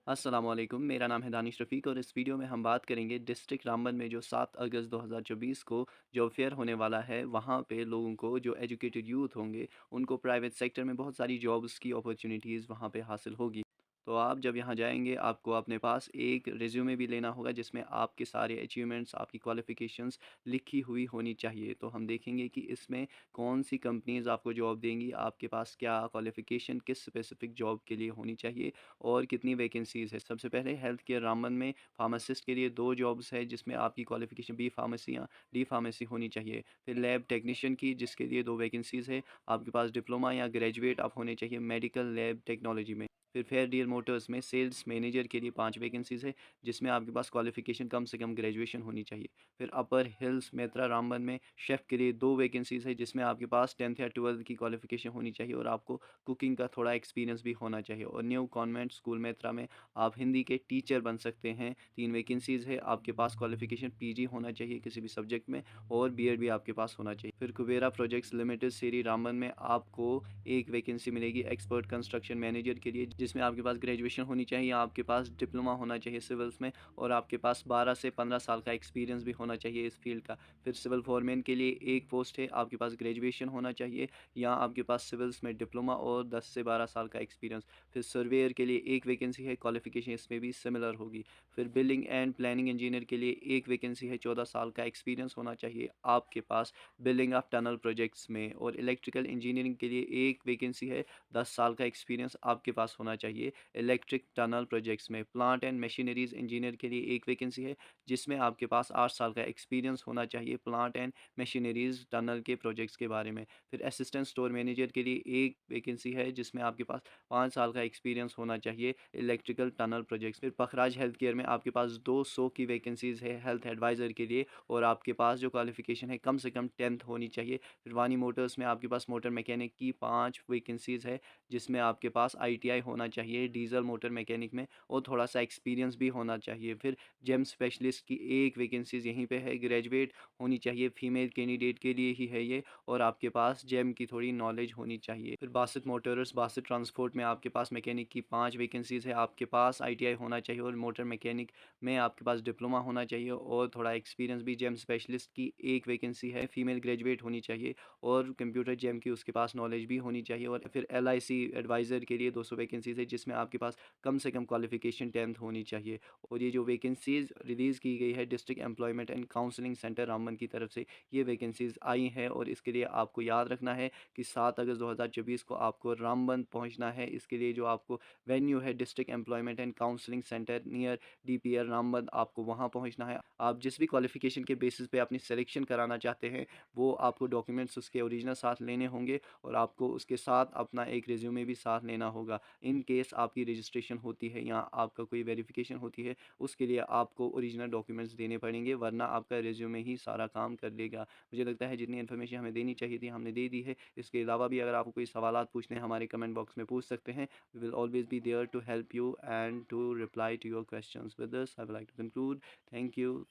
अस्सलामुअलैकुम, मेरा नाम है दानिश रफ़ीक और इस वीडियो में हम बात करेंगे डिस्ट्रिक्ट रामबन में जो 7 अगस्त 2024 को जॉब फेयर होने वाला है। वहाँ पे लोगों को जो एजुकेटेड यूथ होंगे, उनको प्राइवेट सेक्टर में बहुत सारी जॉब्स की अपॉर्चुनिटीज़ वहाँ पे हासिल होगी। तो आप जब यहाँ जाएँगे, आपको अपने पास एक रिज़्यूमे भी लेना होगा जिसमें आपके सारे अचीवमेंट्स, आपकी क्वालिफ़िकेशंस लिखी हुई होनी चाहिए। तो हम देखेंगे कि इसमें कौन-सी कंपनीज़ आपको जॉब देंगी, आपके पास क्या क्वालिफ़िकेशन किस स्पेसिफ़िक जॉब के लिए होनी चाहिए और कितनी वैकेंसीज़ है। सबसे पहले हेल्थ केयर रामबन में फार्मासिस्ट के लिए 2 जॉब्स है जिसमें आपकी क्वालिफ़िकेशन बी फार्मेसी या डी फार्मेसी होनी चाहिए। फिर लैब टेक्नीशियन की जिसके लिए 2 वैकेंसीज़ है, आपके पास डिप्लोमा या ग्रेजुएट आप होने चाहिए मेडिकल लैब टेक्नोलॉजी में। फिर फेयर डील मोटर्स में सेल्स मैनेजर के लिए 5 वैकेंसीज़ है जिसमें आपके पास क्वालिफ़िकेशन कम से कम ग्रेजुएशन होनी चाहिए। फिर अपर हिल्स मेत्रा रामबन में शेफ़ के लिए 2 वैकेंसीज़ है जिसमें आपके पास 10th या 12th की क्वालिफ़िकेशन होनी चाहिए और आपको कुकिंग का थोड़ा एक्सपीरियंस भी होना चाहिए। और न्यू कॉन्वेंट स्कूल मेत्रा में आप हिंदी के टीचर बन सकते हैं। 3 वैकेंसीज़ है, आपके पास क्वालिफ़िकेशन पीजी होना चाहिए किसी भी सब्जेक्ट में और बीएड भी आपके पास होना चाहिए। फिर कुबेरा प्रोजेक्ट्स लिमिटेड श्री रामबन में आपको एक वैकेंसी मिलेगी एक्सपर्ट कंस्ट्रक्शन मैनेजर के लिए जिसमें आपके पास ग्रेजुएशन होनी चाहिए, आपके पास डिप्लोमा होना चाहिए सिविल्स में और आपके पास 12 से 15 साल का एक्सपीरियंस भी होना चाहिए इस फील्ड का। फिर सिविल फोरमैन के लिए एक पोस्ट है, आपके पास ग्रेजुएशन होना चाहिए या आपके पास सिविल्स में डिप्लोमा और 10 से 12 साल का एक्सपीरियंस। फिर सर्वेयर के लिए एक वैकेंसी है, क्वालिफिकेशन इसमें भी सिमिलर होगी। फिर बिल्डिंग एंड प्लानिंग इंजीनियर के लिए एक वैकेंसी है, 14 साल का एक्सपीरियंस होना चाहिए आपके पास बिल्डिंग ऑफ टनल प्रोजेक्ट्स में। और इलेक्ट्रिकल इंजीनियरिंग के लिए एक वैकेंसी है, 10 साल का एक्सपीरियंस आपके पास होना चाहिए इलेक्ट्रिक टनल प्रोजेक्ट्स में। प्लांट एंड मशीनरीज इंजीनियर के लिए एक वैकेंसी है जिसमें आपके पास 8 साल का एक्सपीरियंस होना चाहिए प्लांट एंड मशीनरीज टनल के प्रोजेक्ट्स के बारे में। फिर असिस्टेंट स्टोर मैनेजर के लिए एक वैकेंसी है जिसमें आपके पास 5 साल का एक्सपीरियंस होना चाहिए इलेक्ट्रिकल टनल प्रोजेक्ट्स। फिर पखराज हेल्थ केयर में आपके पास 200 की वैकेंसीज़ है हेल्थ एडवाइज़र के लिए और आपके पास जो क्वालिफ़िकेशन है कम से कम 10th होनी चाहिए। फिर वानी मोटर्स में आपके पास मोटर मैकेनिक की 5 वैकेंसीज़ है जिसमें आपके पास आईटीआई होना चाहिए डीज़ल मोटर मैकेनिक में और थोड़ा-सा एक्सपीरियंस भी होना चाहिए। फिर जेम स्पेशलिस्ट की एक वैकेंसीज़ यहीं पे है, ग्रेजुएट होनी चाहिए, फीमेल कैंडिडेट के लिए ही है ये और आपके पास जेम की थोड़ी नॉलेज होनी चाहिए। फिर बासित मोटर्स, बासित ट्रांसपोर्ट में आपके पास मैकेनिक की 5 वैकेंसीज़ है, आपके पास आईटीआई होना चाहिए और मोटर मैकेनिक में आपके पास डिप्लोमा होना चाहिए और थोड़ा एक्सपीरियंस भी। जेम स्पेशलिस्ट की एक वैकेंसी है, फीमेल ग्रेजुएट होनी चाहिए और कंप्यूटर जेम की उसके पास नॉलेज भी होनी चाहिए। और फिर एलआईसी एडवाइज़र के लिए 200 वैकेंसीज़ है जिसमें आपके पास कम से कम क्वालिफ़िकेशन 10th होनी चाहिए। और ये जो वैकेंसीज़ रिलीज़ की गई है district employment and counselling centre Ramban की तरफ से, ये वैकेंसीज़ आई हैं और इसके लिए आपको याद रखना है कि 7 अगस्त 2024 को आपको रामबन पहुंचना है। इसके लिए जो आपको वेन्यू है district employment and counselling centre near DPR Ramban, आपको वहां पहुंचना है। आप जिस भी क्वालिफिकेशन के बेसिस पे अपनी सिलेक्शन कराना चाहते हैं वो आपको डॉक्यूमेंट्स उसके ओरिजिनल साथ लेने होंगे और आपको उसके साथ अपना एक रिज्यूमे भी साथ लेना होगा। इन केस आपकी रजिस्ट्रेशन होती है या आपका कोई वेरिफिकेशन होती है उसके लिए आपको ओरिजिनल डॉक्यूमेंट्स देने पड़ेंगे वरना आपका रिज्यूमे ही सारा काम कर लेगा। मुझे लगता है जितनी इन्फॉर्मेशन हमें देनी चाहिए थी हमने दे दी है। इसके अलावा भी अगर आपको कोई सवालात पूछने हैं हमारे कमेंट बॉक्स में पूछ सकते हैं। We will always be there to help you and to reply to your questions. With this I would like to conclude. Thank you.